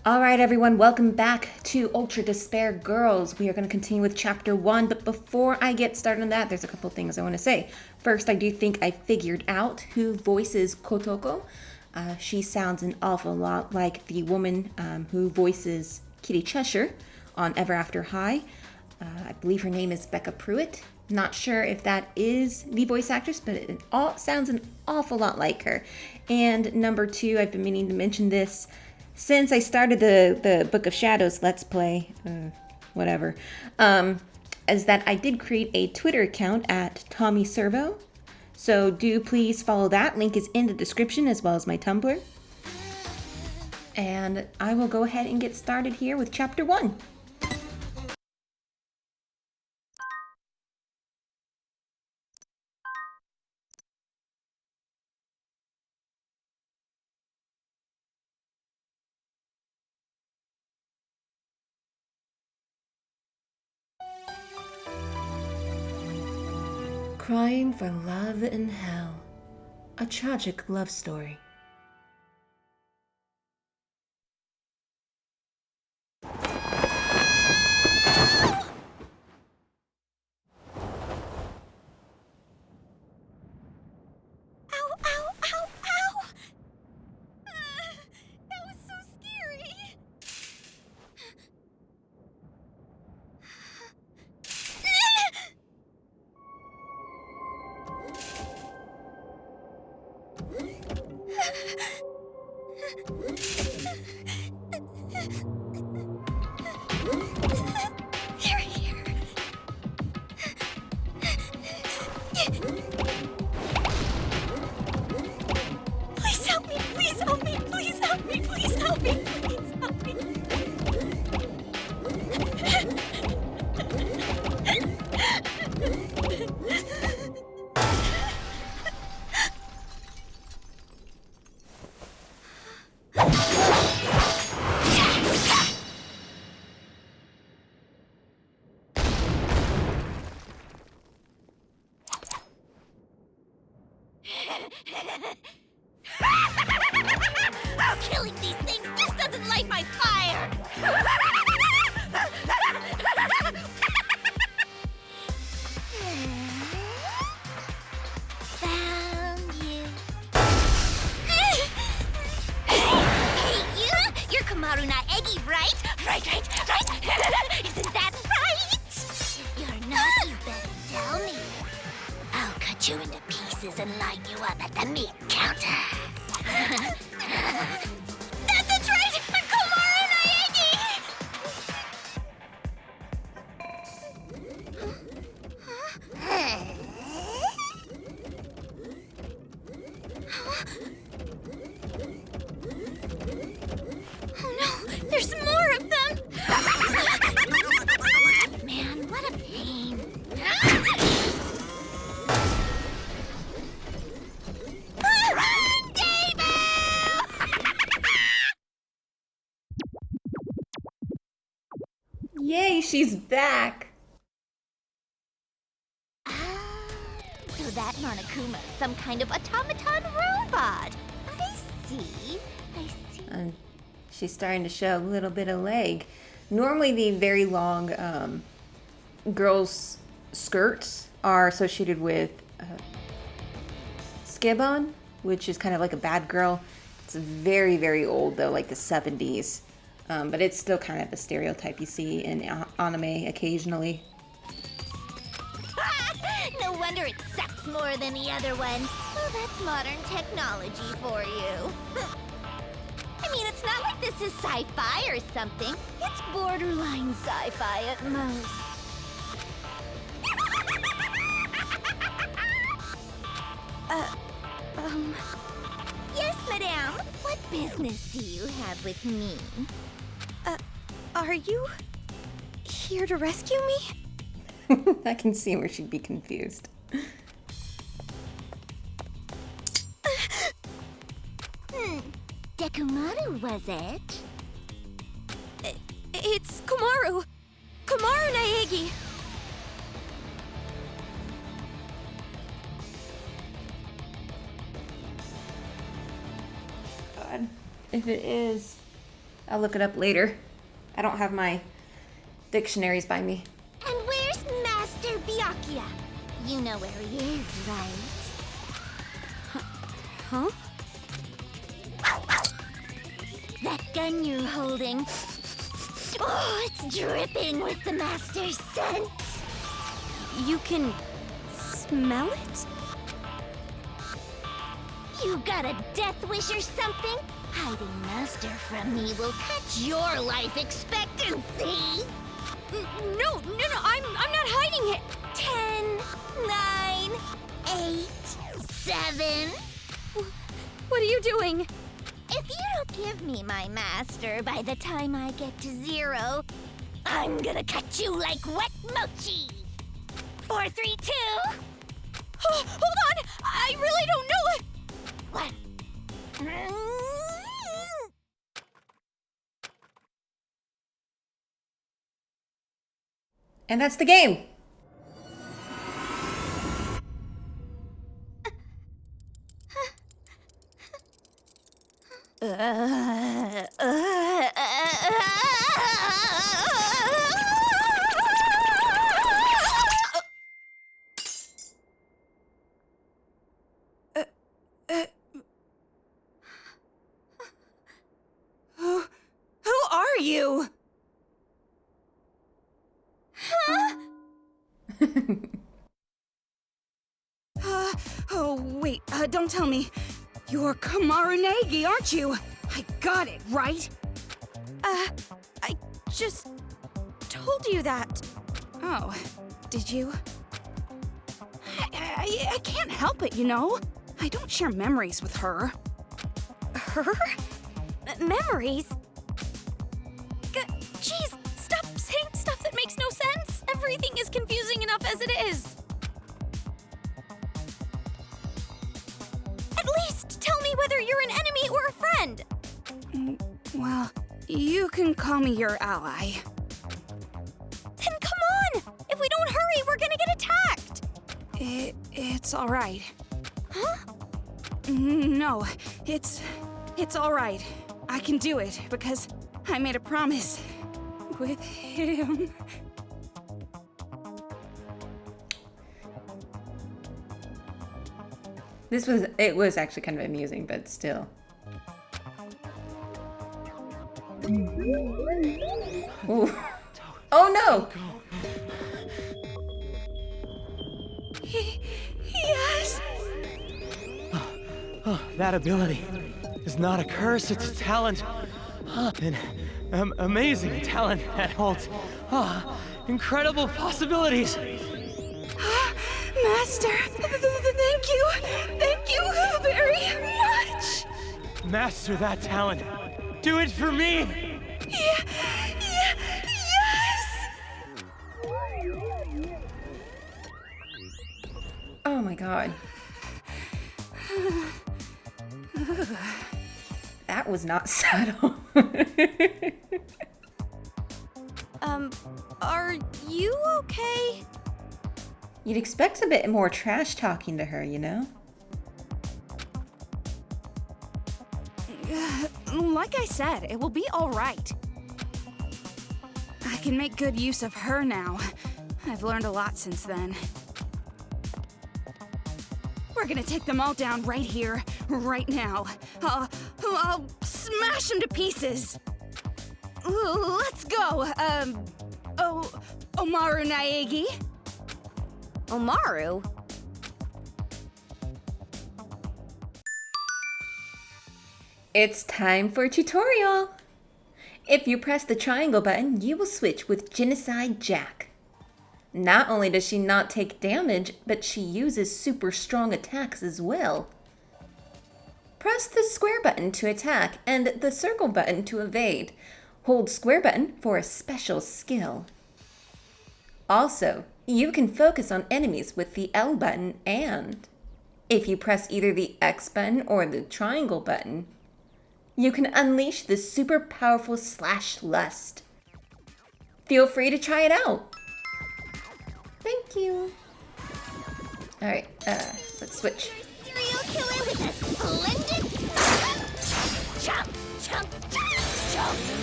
All right, everyone, welcome back to Ultra Despair Girls. We are going to continue with Chapter 1, but before I get started on that, there's a couple things I want to say. First, I do think I figured out who voices Kotoko. She sounds an awful lot like the woman who voices Kitty Cheshire on Ever After High. I believe her name is Becca Pruitt. Not sure if that is the voice actress, but it sounds an awful lot like her. And number two, I've been meaning to mention this since I started the Book of Shadows Let's Play, is that I did create a Twitter account at Tommy Servo. So do please follow that. Link is in the description as well as my Tumblr. And I will go ahead and get started here with Chapter 1. Crying for Love in Hell. A tragic love story. Oh, killing these things just doesn't light my fire! Found you. Hey, you! You're Komaru na Egi, right? Right. Isn't that right? You're not, you better tell me. I'll cut you into pieces and line you up at the meat counter. That's right! I'm Komaru Naegi! Oh no, there's more of them! Man, what a pain. Yay, she's back! So that Monokuma is some kind of automaton robot. I see. And she's starting to show a little bit of leg. Normally the very long girls' skirts are associated with Skibon, which is kind of like a bad girl. It's very, very old though, like the 70s. But it's still kind of a stereotype you see in anime occasionally. No wonder it sucks more than the other one. Well, that's modern technology for you. I mean, it's not like this is sci-fi or something. It's borderline sci-fi at most. Yes, madame. What business do you have with me? Are you here to rescue me? I can see where she'd be confused. Dekumaru, was it? It's Komaru. Komaru Naegi. God, if it is. I'll look it up later. I don't have my dictionaries by me. And where's Master Byakuya? You know where he is, right? Huh? That gun you're holding. Oh, it's dripping with the Master's scent. You can smell it? You got a death wish or something? Hiding Master from me will cut your life expectancy. No, I'm not hiding it. 10, 9, 8, 7. What are you doing? If you don't give me my master by the time I get to 0, I'm gonna cut you like wet mochi. 4, 3, 2. Oh, hold on! I really don't know it! What? And that's the game. Who are you? Oh, wait, don't tell me. You're Komaru, aren't you? I got it, right? I just told you that. Oh, did you? I can't help it, you know? I don't share memories with her. Her? Memories? Jeez, stop saying stuff that makes no sense. Everything is confusing enough as it is. At least tell me whether you're an enemy or a friend. Well, you can call me your ally. Then come on! If we don't hurry, we're gonna get attacked! It's all right. Huh? No, it's all right. I can do it because I made a promise with him. It was actually kind of amusing, but still. Ooh. Oh no! Yes! Oh, that ability is not a curse, it's a talent. An amazing talent that holds incredible possibilities. Master, thank you very much. Master that talent. Do it for me. Yes! Oh my god. That was not subtle. Are you okay? You'd expect a bit more trash talking to her, you know? Like I said, it will be all right. I can make good use of her now. I've learned a lot since then. We're gonna take them all down right here, right now. I'll smash them to pieces. Let's go. Omaru Naegi. Omaru? It's time for a tutorial! If you press the triangle button, you will switch with Genocide Jack. Not only does she not take damage, but she uses super strong attacks as well. Press the square button to attack and the circle button to evade. Hold square button for a special skill. Also, you can focus on enemies with the L button, and if you press either the X button or the triangle button, you can unleash the super powerful Slash Lust. Feel free to try it out. Thank you. Alright, let's switch. Serial killer with a splendid smile. Chomp, chomp, chomp, chomp.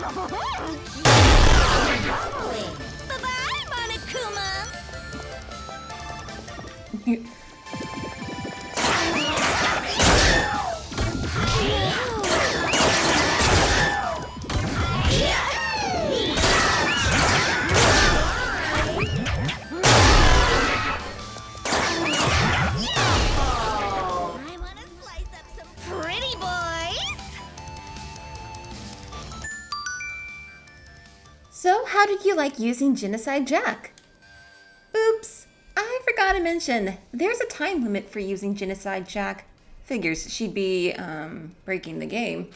Bye-bye, Monokuma! I want to slice up some pretty boys! So, how did you like using Genocide Jack? Oops, I forgot to mention, there's a time limit for using Genocide Jack. Figures she'd be, breaking the game.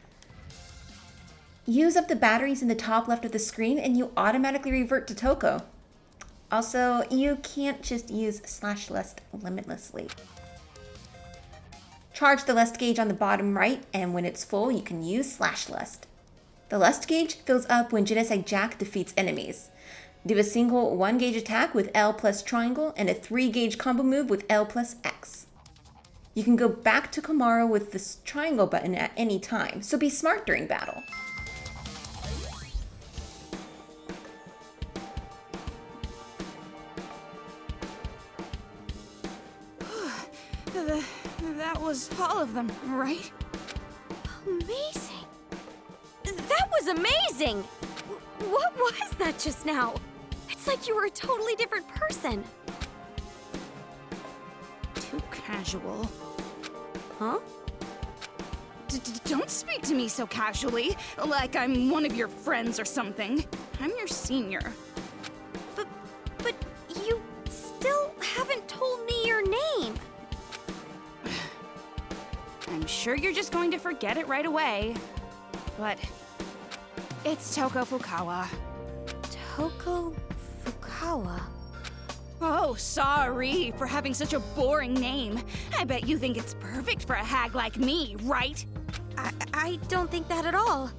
Use up the batteries in the top left of the screen and you automatically revert to Toko. Also, you can't just use /lust limitlessly. Charge the lust gauge on the bottom right, and when it's full, you can use /lust. The lust gauge fills up when Genocide Jack defeats enemies. Do a single 1 gauge attack with L plus triangle and a 3 gauge combo move with L plus X. You can go back to Komaru with this triangle button at any time, so be smart during battle. That was all of them, right? Amazing. That was amazing! What was that just now? It's like you were a totally different person. Too casual. Huh? Don't speak to me so casually, like I'm one of your friends or something. I'm your senior. But you still haven't told me your name. I'm sure you're just going to forget it right away. But it's Toko Fukawa. Toko Fukawa. Oh, sorry for having such a boring name. I bet you think it's perfect for a hag like me, right? I don't think that at all.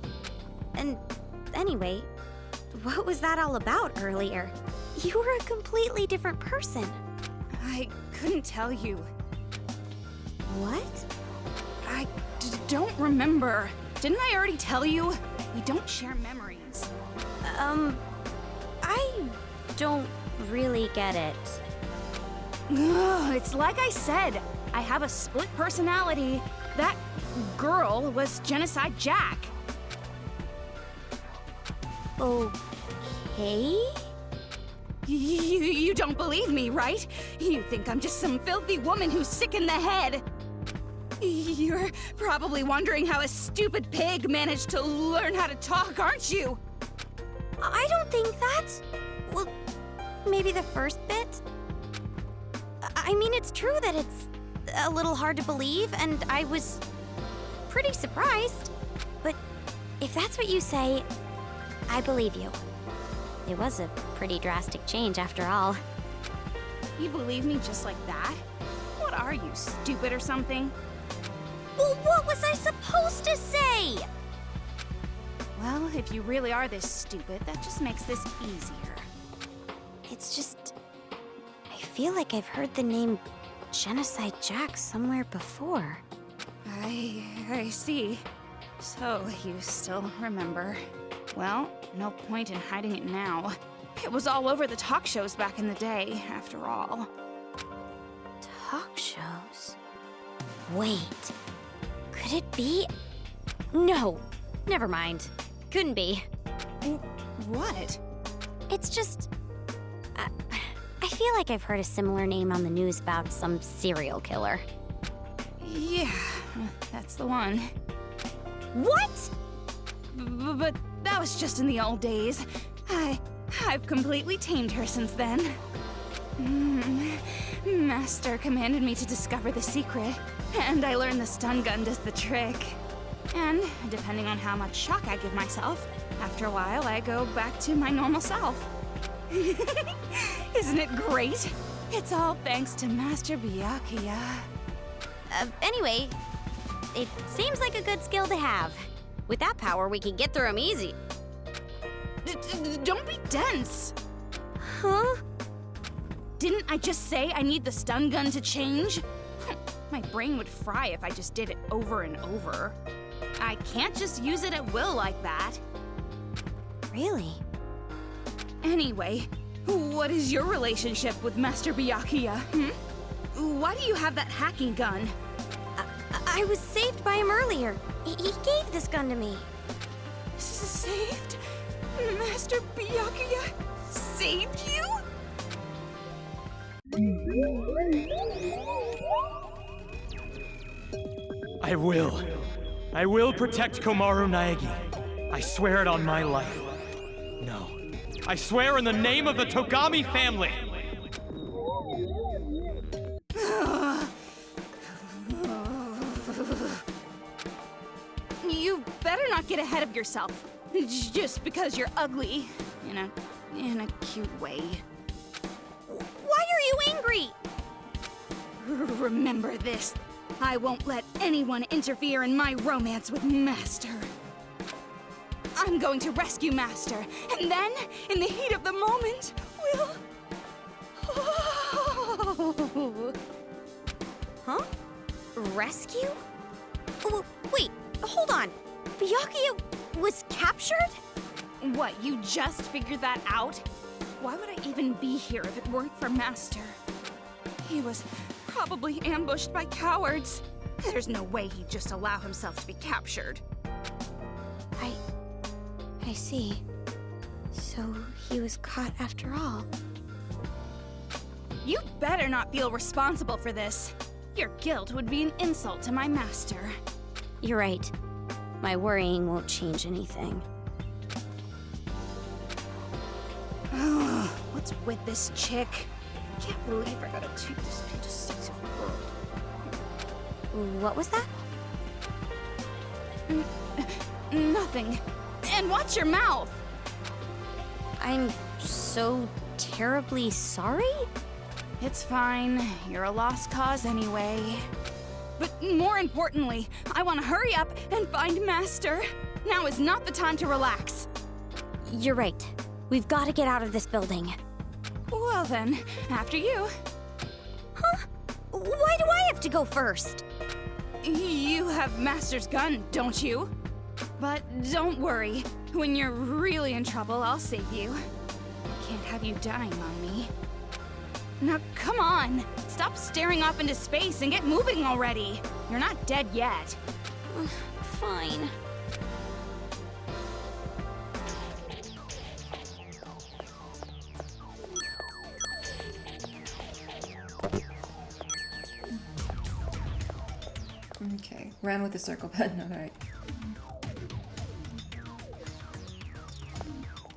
And anyway, what was that all about earlier? You were a completely different person. I couldn't tell you. What? I don't remember. Didn't I already tell you? We don't share memories. I don't really get it. Ugh, it's like I said. I have a split personality. That girl was Genocide Jack. Okay? You don't believe me, right? You think I'm just some filthy woman who's sick in the head. You're probably wondering how a stupid pig managed to learn how to talk, aren't you? I don't think that's... Well, maybe the first bit? I mean, it's true that it's a little hard to believe, and I was pretty surprised. But if that's what you say, I believe you. It was a pretty drastic change after all. You believe me just like that? What are you, stupid or something? Well, what was I supposed to say? Well, if you really are this stupid, that just makes this easier. It's just... I feel like I've heard the name Genocide Jack somewhere before. I see. So, you still remember. Well, no point in hiding it now. It was all over the talk shows back in the day, after all. Talk shows? Wait. Could it be? No. Never mind. Couldn't be. What? It's just... I feel like I've heard a similar name on the news about some serial killer. Yeah, that's the one. What? But that was just in the old days. I've completely tamed her since then. Master commanded me to discover the secret, and I learned the stun gun does the trick. And depending on how much shock I give myself, after a while I go back to my normal self. Isn't it great? It's all thanks to Master Byakuya. Anyway, it seems like a good skill to have. With that power, we can get through them easy. Don't be dense! Huh? Didn't I just say I need the stun gun to change? My brain would fry if I just did it over and over. I can't just use it at will like that. Really? Anyway, what is your relationship with Master Byakuya, Why do you have that hacking gun? I was saved by him earlier. He gave this gun to me. Saved? Master Byakuya saved you? I will protect Komaru Naegi. I swear it on my life. No. I swear in the name of the Togami family! You better not get ahead of yourself. Just because you're ugly. In a cute way. Why are you angry? Remember this. I won't let anyone interfere in my romance with Master. I'm going to rescue Master, and then, in the heat of the moment, we'll... Huh? Rescue? Oh, wait, hold on. Byakuya was captured? What, you just figured that out? Why would I even be here if it weren't for Master? He was probably ambushed by cowards. There's no way he'd just allow himself to be captured. I see. So he was caught after all. You better not feel responsible for this. Your guilt would be an insult to my master. You're right. My worrying won't change anything. What's with this chick? I can't believe I gotta take this kid to 6 world. What was that? Nothing. And watch your mouth! I'm so terribly sorry? It's fine. You're a lost cause anyway. But more importantly, I want to hurry up and find Master. Now is not the time to relax. You're right. We've got to get out of this building. Well then, after you. Huh? Why do I have to go first? You have Master's gun, don't you? But don't worry. When you're really in trouble, I'll save you. I can't have you dying on me. Now, come on! Stop staring off into space and get moving already! You're not dead yet. Fine. Okay, round with the circle button, alright.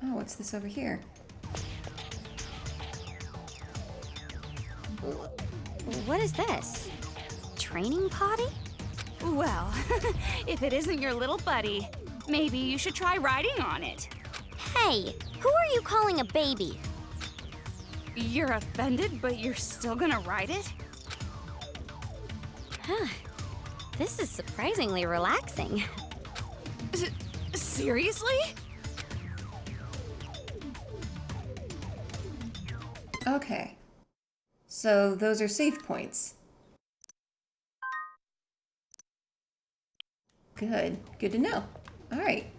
Oh, what's this over here? What is this? Training potty? Well, if it isn't your little buddy, maybe you should try riding on it. Hey, who are you calling a baby? You're offended, but you're still gonna ride it? This is surprisingly relaxing. Seriously? Okay. So those are save points. Good. Good to know. Alright.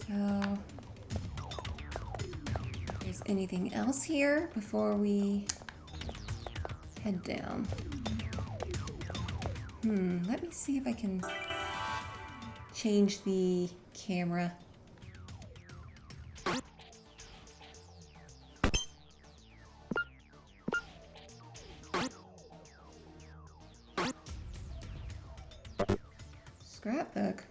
So... is anything else here before we head down? Let me see if I can change the camera. Scrapbook.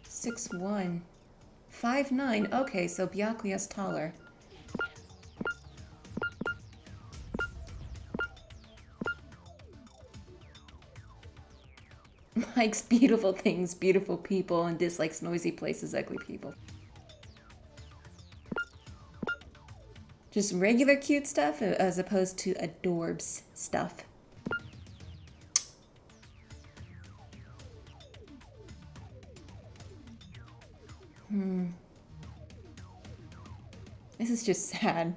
6'1". 5'9". Okay, so Byakuya's taller. Likes beautiful things, beautiful people, and dislikes noisy places, ugly people. Just regular cute stuff as opposed to adorbs stuff. This is just sad.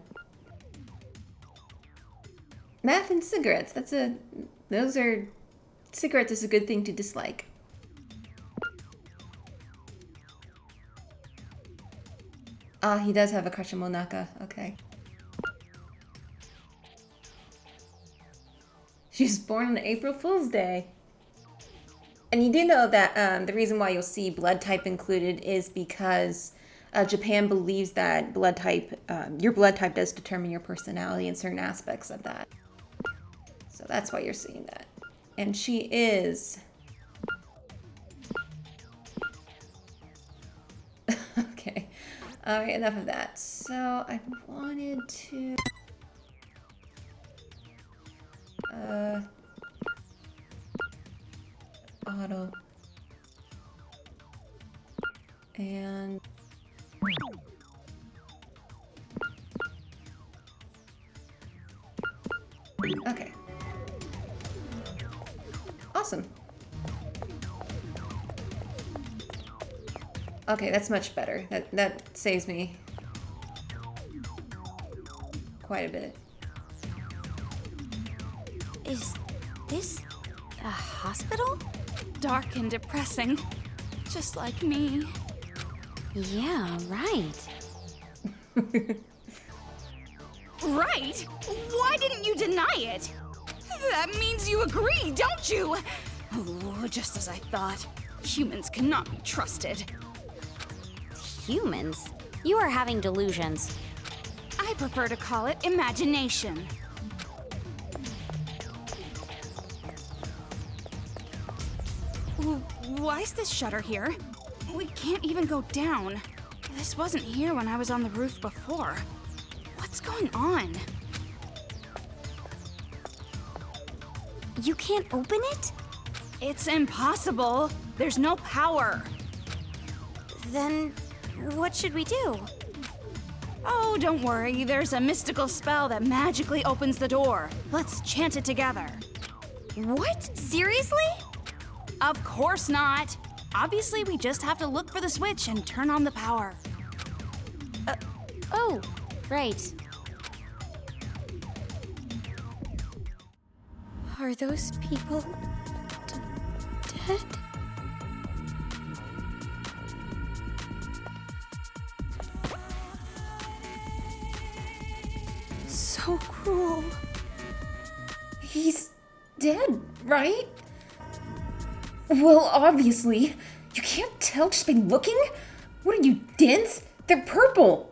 Math and cigarettes, that's a Those are... Cigarettes is a good thing to dislike. Ah, he does have a crush on Monaka. Okay. She was born on April Fool's Day. And you do know that the reason why you'll see blood type included is because Japan believes that blood type, your blood type does determine your personality in certain aspects of that. So that's why you're seeing that. And she is... Okay. Alright, enough of that. So I wanted to... Auto. And... Okay. Awesome. Okay, that's much better. That saves me quite a bit. Is this a hospital? Dark and depressing. Just like me. Yeah, right. Right? Why didn't you deny it? That means you agree, don't you? Oh, just as I thought. Humans cannot be trusted. Humans? You are having delusions. I prefer to call it imagination. Why is this shutter here? We can't even go down. This wasn't here when I was on the roof before. What's going on? You can't open it? It's impossible. There's no power. Then what should we do? Oh, don't worry. There's a mystical spell that magically opens the door. Let's chant it together. What? Seriously? Of course not. Obviously, we just have to look for the switch and turn on the power. Oh, right. Are those people dead? So cruel. He's dead, right? Well, obviously. You can't tell just by looking? What are you, dense? They're purple.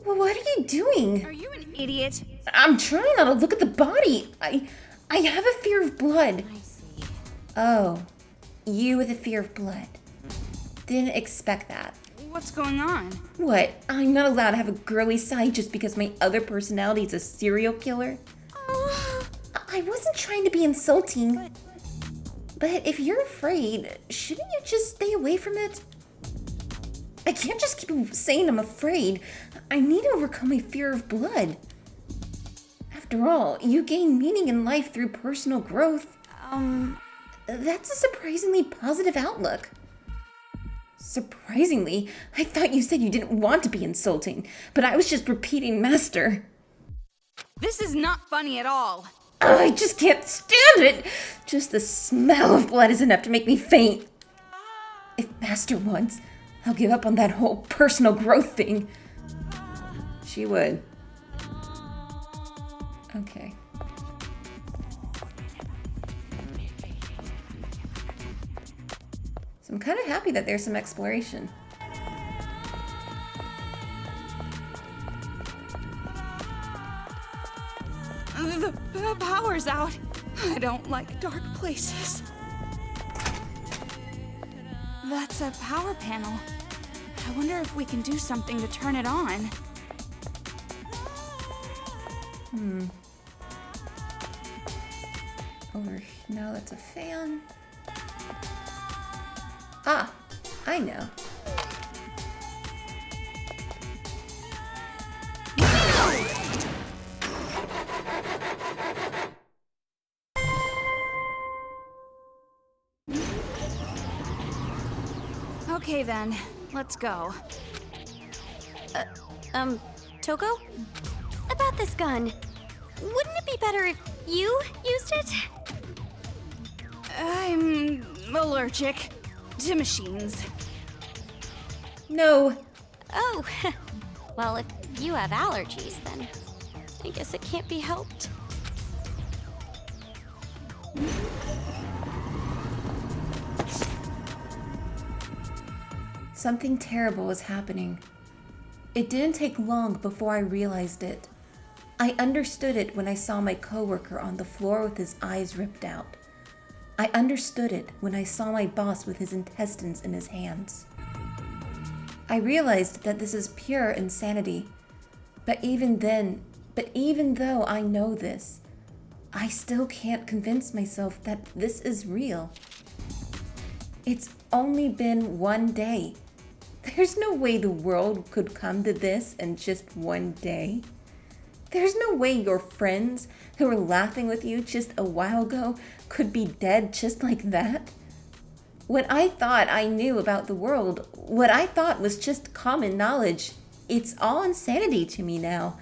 Well, what are you doing? Are you an idiot? I'm trying not to look at the body. I have a fear of blood. I see. Oh, you with a fear of blood. Didn't expect that. What's going on? What? I'm not allowed to have a girly side just because my other personality is a serial killer? I wasn't trying to be insulting. But if you're afraid, shouldn't you just stay away from it? I can't just keep saying I'm afraid. I need to overcome my fear of blood. After all, you gain meaning in life through personal growth. That's a surprisingly positive outlook. Surprisingly, I thought you said you didn't want to be insulting, but I was just repeating Master. This is not funny at all. Oh, I just can't stand it! Just the smell of blood is enough to make me faint. If Master wants, I'll give up on that whole personal growth thing. She would. Okay. So I'm kind of happy that there's some exploration. The power's out. I don't like dark places. That's a power panel. I wonder if we can do something to turn it on. Over now that's a fan. Ah, I know. Okay then, let's go. Toko? About this gun. Wouldn't it be better if you used it? I'm allergic to machines. No. Oh, well, if you have allergies, then I guess it can't be helped. Something terrible was happening. It didn't take long before I realized it. I understood it when I saw my coworker on the floor with his eyes ripped out. I understood it when I saw my boss with his intestines in his hands. I realized that this is pure insanity. But even though I know this, I still can't convince myself that this is real. It's only been one day. There's no way the world could come to this in just one day. There's no way your friends who were laughing with you just a while ago could be dead just like that. What I thought I knew about the world, what I thought was just common knowledge, it's all insanity to me now.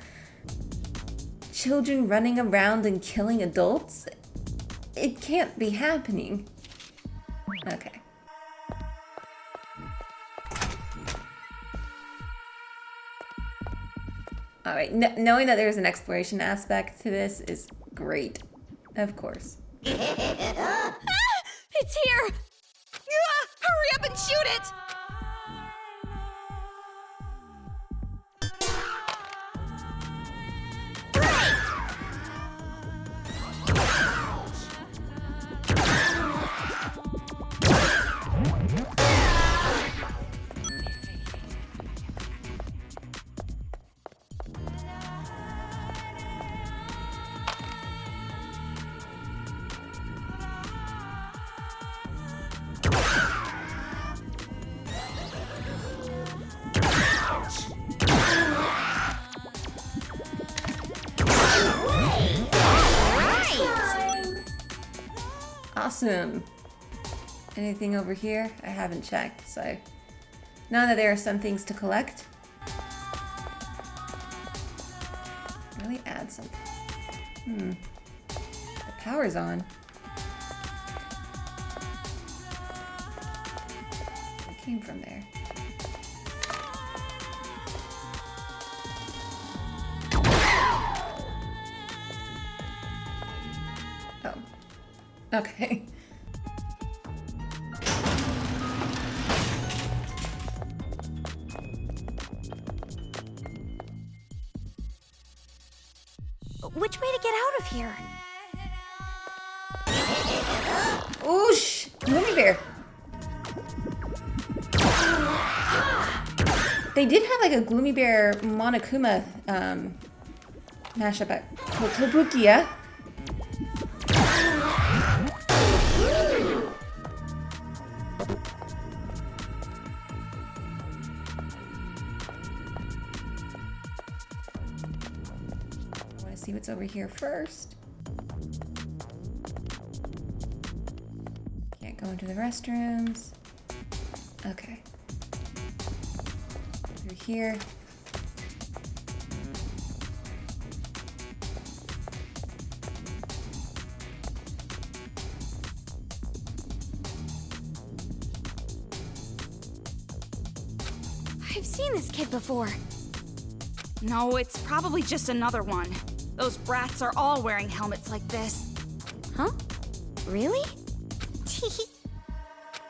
Children running around and killing adults? It can't be happening. Okay. Alright, knowing that there's an exploration aspect to this is great. Of course. It's here! Hurry up and shoot it! Awesome. Anything over here? I haven't checked, so know that there are some things to collect. Really add something. The power's on. It came from there. Oh. Okay. Which way to get out of here? Oosh! Gloomy Bear! They did have like a Gloomy Bear Monokuma mashup at Kotobukiya. See what's over here first. Can't go into the restrooms. Okay. Through here. I've seen this kid before. No, it's probably just another one. Those brats are all wearing helmets like this. Huh? Really?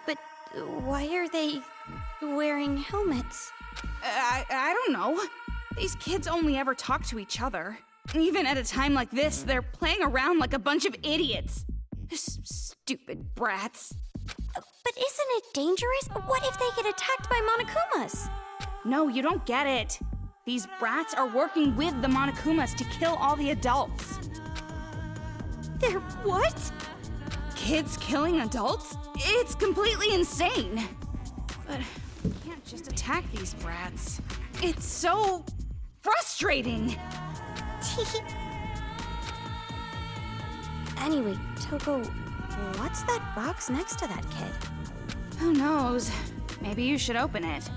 But why are they wearing helmets? I don't know. These kids only ever talk to each other. Even at a time like this, they're playing around like a bunch of idiots. Stupid brats. But isn't it dangerous? What if they get attacked by Monokumas? No, you don't get it. These brats are working with the Monokumas to kill all the adults. They're what? Kids killing adults? It's completely insane. But you can't just attack these brats. It's so frustrating. Anyway, Toko, what's that box next to that kid? Who knows? Maybe you should open it.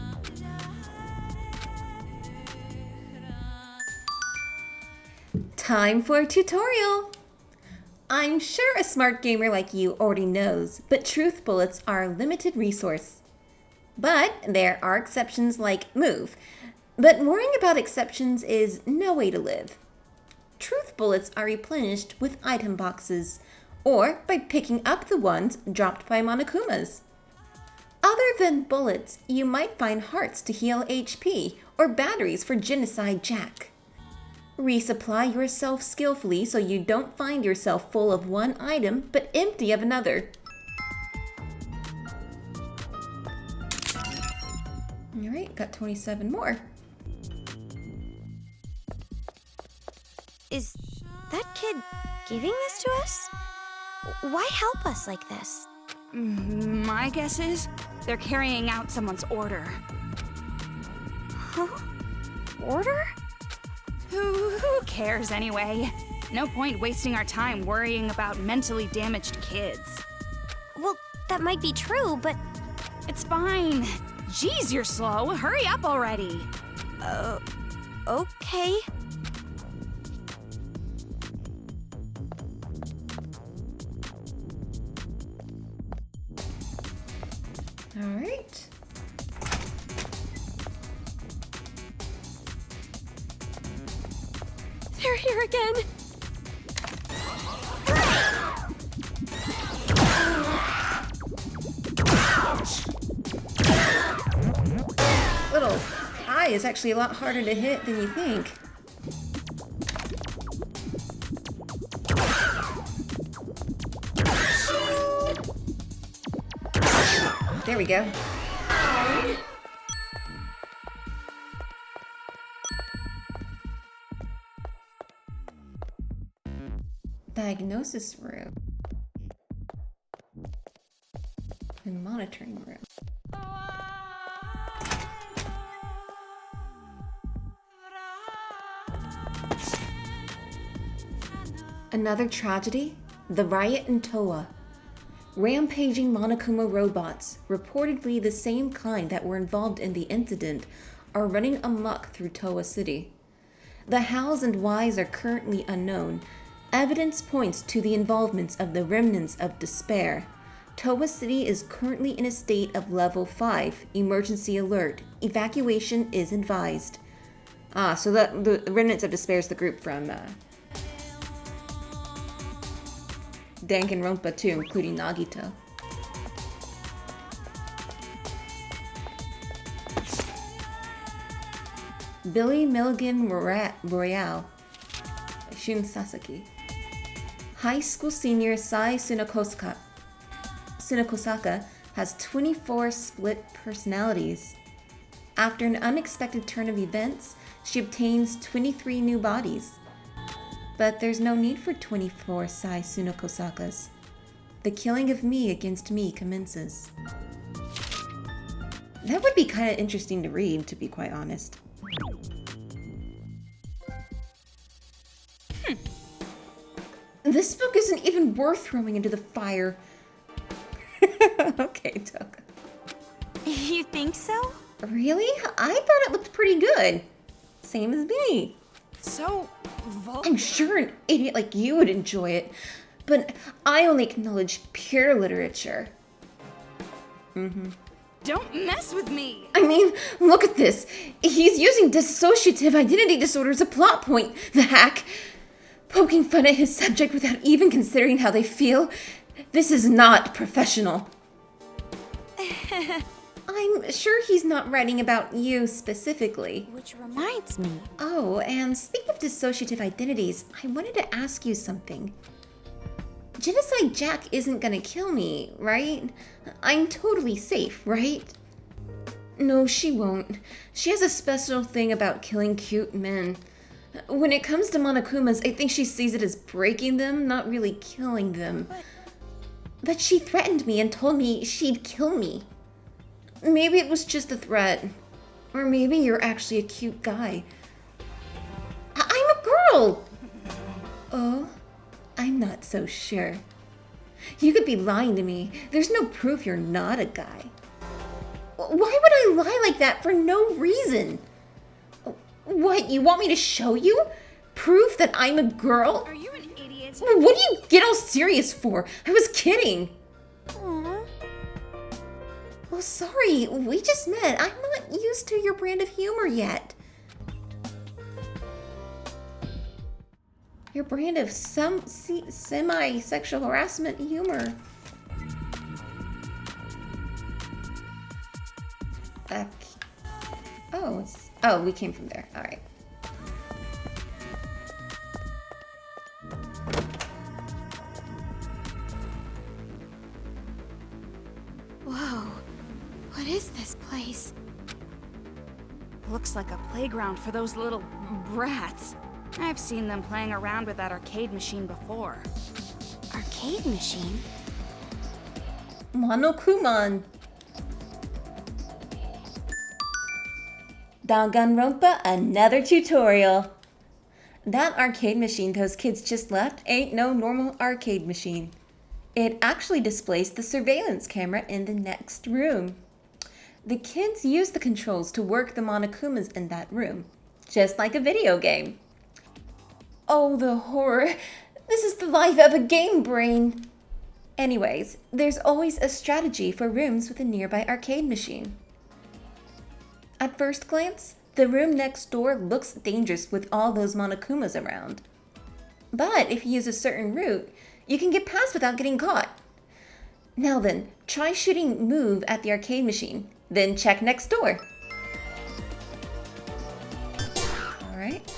Time for a tutorial. I'm sure a smart gamer like you already knows, but truth bullets are a limited resource. But there are exceptions like move. But worrying about exceptions is no way to live. Truth bullets are replenished with item boxes, or by picking up the ones dropped by Monokumas. Other than bullets, you might find hearts to heal HP, or batteries for Genocide Jack. Resupply yourself skillfully so you don't find yourself full of one item but empty of another. Alright, got 27 more. Is that kid giving this to us? Why help us like this? My guess is they're carrying out someone's order. Huh? Order? Who cares anyway? No point wasting our time worrying about mentally damaged kids. Well, that might be true, but It's fine. Jeez, you're slow. Hurry up already. okay. Alright. They're here again. Little eye is actually a lot harder to hit than you think. There we go. Diagnosis room. And monitoring room. Another tragedy? The riot in Toa. Rampaging Monokuma robots, reportedly the same kind that were involved in the incident, are running amok through Toa City. The hows and whys are currently unknown. Evidence points to the involvements of the remnants of despair. Toa City is currently in a state of level 5, emergency alert. Evacuation is advised. So the remnants of despair is the group from Danganronpa too, including Nagito. Billy Milligan Royale, Shun Sasaki. High school senior Sai Tsunokosaka has 24 split personalities. After an unexpected turn of events, she obtains 23 new bodies. But there's no need for 24 Sai Tsunokosakas. The killing of me against me commences. That would be kind of interesting to read, to be quite honest. This book isn't even worth throwing into the fire. Okay, Toko. You think so? Really? I thought it looked pretty good. Same as me. So I'm sure an idiot like you would enjoy it, but I only acknowledge pure literature. Don't mess with me. I mean, look at this. He's using dissociative identity disorder as a plot point, the hack. Poking fun at his subject without even considering how they feel. This is not professional. I'm sure he's not writing about you specifically. Which reminds me. Oh, and speaking of dissociative identities, I wanted to ask you something. Genocide Jack isn't gonna kill me, right? I'm totally safe, right? No, she won't. She has a special thing about killing cute men. When it comes to Monokumas, I think she sees it as breaking them, not really killing them. But she threatened me and told me she'd kill me. Maybe it was just a threat. Or maybe you're actually a cute guy. I'm a girl! Oh, I'm not so sure. You could be lying to me. There's no proof you're not a guy. Why would I lie like that for no reason? What, you want me to show you? Proof that I'm a girl? Are you an idiot? What do you get all serious for? I was kidding. Aw. Well, sorry, we just met. I'm not used to your brand of humor yet. Your brand of semi-sexual harassment humor. Oh, we came from there. All right. Whoa. What is this place? Looks like a playground for those little brats. I've seen them playing around with that arcade machine before. Arcade machine? Monokuma. Danganronpa, another tutorial. That arcade machine those kids just left ain't no normal arcade machine. It actually displays the surveillance camera in the next room. The kids use the controls to work the Monokumas in that room, just like a video game. Oh, the horror. This is the life of a game brain. Anyways, there's always a strategy for rooms with a nearby arcade machine. At first glance, the room next door looks dangerous with all those Monokumas around. But if you use a certain route, you can get past without getting caught. Now then, try shooting move at the arcade machine, then check next door. Alright.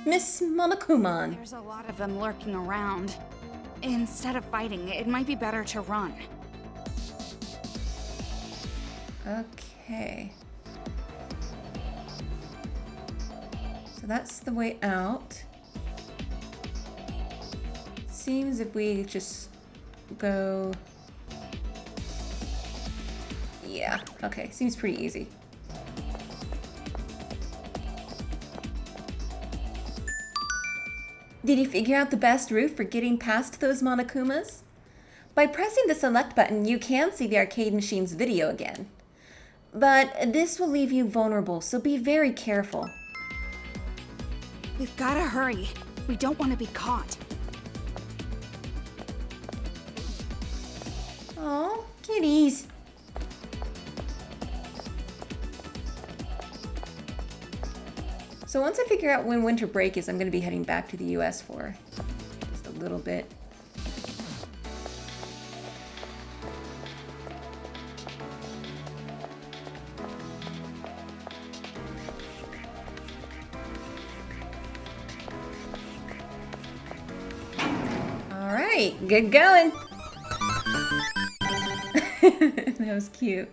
Miss Monokuma. There's a lot of them lurking around. Instead of fighting, it might be better to run. Okay. So that's the way out. Seems if we just go... Yeah, okay, seems pretty easy. Did you figure out the best route for getting past those Monokumas? By pressing the select button, you can see the arcade machine's video again. But this will leave you vulnerable, so be very careful. We've gotta hurry. We don't want to be caught. Aw, kitties. So once I figure out when winter break is, I'm going to be heading back to the US for just a little bit. All right, good going. That was cute.